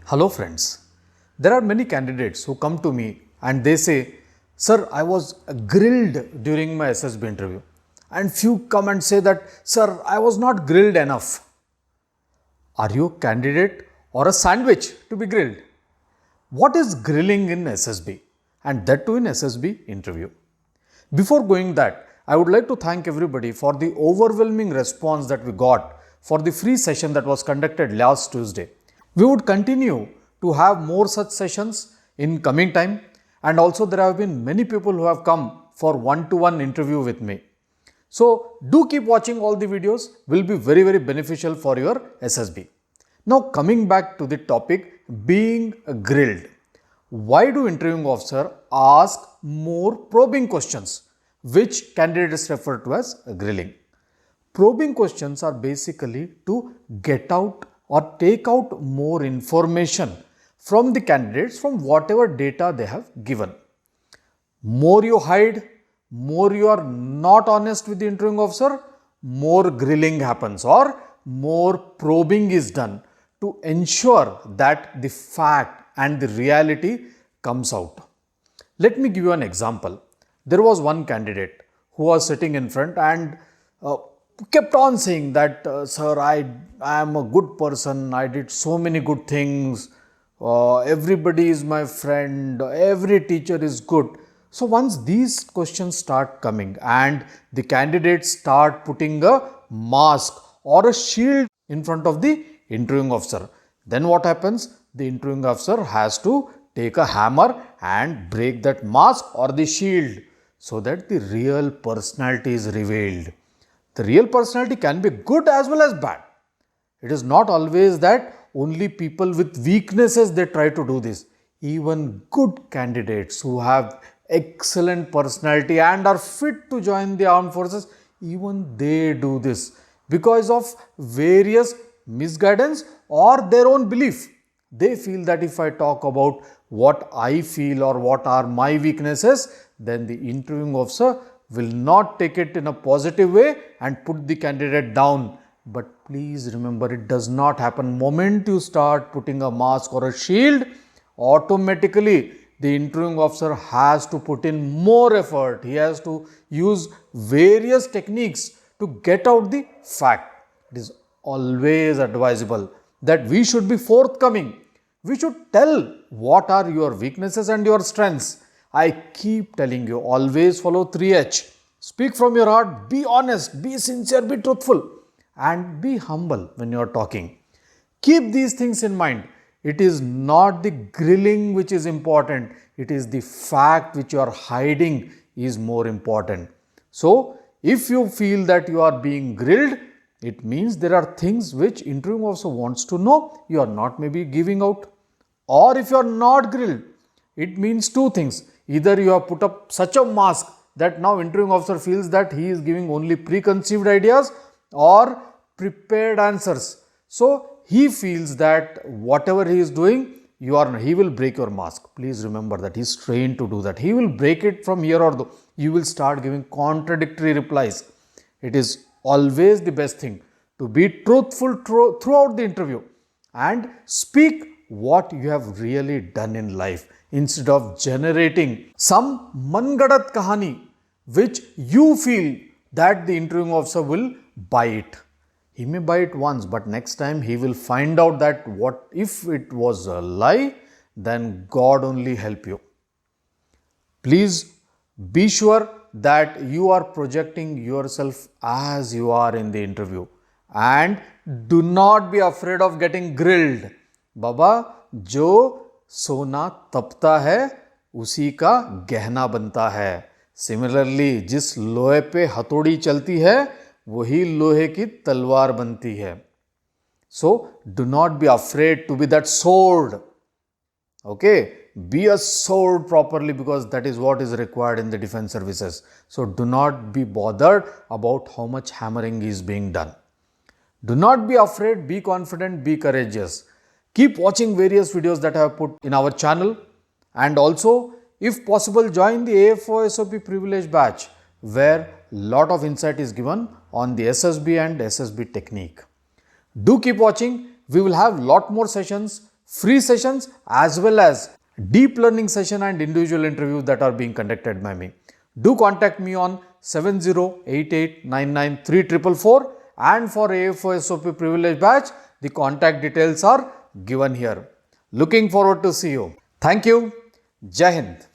Hello friends, there are many candidates who come to me and they say, Sir, I was grilled during my SSB interview. And few come and say that, Sir, I was not grilled enough. Are you a candidate or a sandwich to be grilled? What is grilling in SSB? And that too in SSB interview. Before going that, I would like to thank everybody for the overwhelming response that we got for the free session that was conducted last Tuesday. We would continue to have more such sessions in coming time, and also there have been many people who have come for one-to-one interview with me. So do keep watching all the videos, will be very beneficial for your SSB. Now coming back to the topic, being grilled. Why do interviewing officer ask more probing questions, which candidates refer to as grilling? Probing questions are basically to get out or take out more information from the candidates from whatever data they have given. More you hide, more you are not honest with the interviewing officer, more grilling happens or more probing is done to ensure that the fact and the reality comes out. Let me give you an example. There was one candidate who was sitting in front and kept on saying that, Sir, I am a good person, I did so many good things, everybody is my friend, every teacher is good. So once these questions start coming and the candidates start putting a mask or a shield in front of the interviewing officer, then what happens? The interviewing officer has to take a hammer and break that mask or the shield so that the real personality is revealed. The real personality can be good as well as bad. It is not always that only people with weaknesses they try to do this. Even good candidates who have excellent personality and are fit to join the armed forces, even they do this because of various misguidance or their own belief. They feel that if I talk about what I feel or what are my weaknesses, then the interviewing officer will not take it in a positive way and put the candidate down. But please remember, it does not happen. Moment you start putting a mask or a shield, automatically the interviewing officer has to put in more effort. He has to use various techniques to get out the fact. It is always advisable that we should be forthcoming. We should tell what are your weaknesses and your strengths. I keep telling you, always follow 3H. Speak from your heart, be honest, be sincere, be truthful, and be humble when you are talking. Keep these things in mind. It is not the grilling which is important, it is the fact which you are hiding is more important. So, if you feel that you are being grilled, it means there are things which interviewing officer wants to know, you are not maybe giving out. Or if you are not grilled, it means two things. Either you have put up such a mask that now interviewing officer feels that he is giving only preconceived ideas or prepared answers. So he feels that whatever he is doing, he will break your mask. Please remember that he is trained to do that. He will break it from here or there. You will start giving contradictory replies. It is always the best thing to be truthful throughout the interview and speak what you have really done in life instead of generating some mangadat kahani which you feel that the interviewing officer will buy it. He may buy it once, but next time he will find out that what if it was a lie, then God only help you. Please be sure that you are projecting yourself as you are in the interview and do not be afraid of getting grilled. Baba, जो सोना तपता है उसी का गहना बनता है. Similarly जिस लोहे पे हथौड़ी चलती है वही लोहे की तलवार बनती है. So do not be afraid to be that sword. Okay, be a sword properly because that is what is required in the defense services. So do not be bothered about how much hammering is being done. Do not be afraid, be confident, be courageous. Keep watching various videos that I have put in our channel, and also if possible join the AFO SOP privilege batch where lot of insight is given on the SSB and SSB technique. Do keep watching. We will have lot more sessions free sessions as well as deep learning session and individual interview that are being conducted by me. Do contact me on 7088993444 and for AFOSOP privilege batch, the contact details are given here. Looking forward to see you. Thank you. Jai Hind.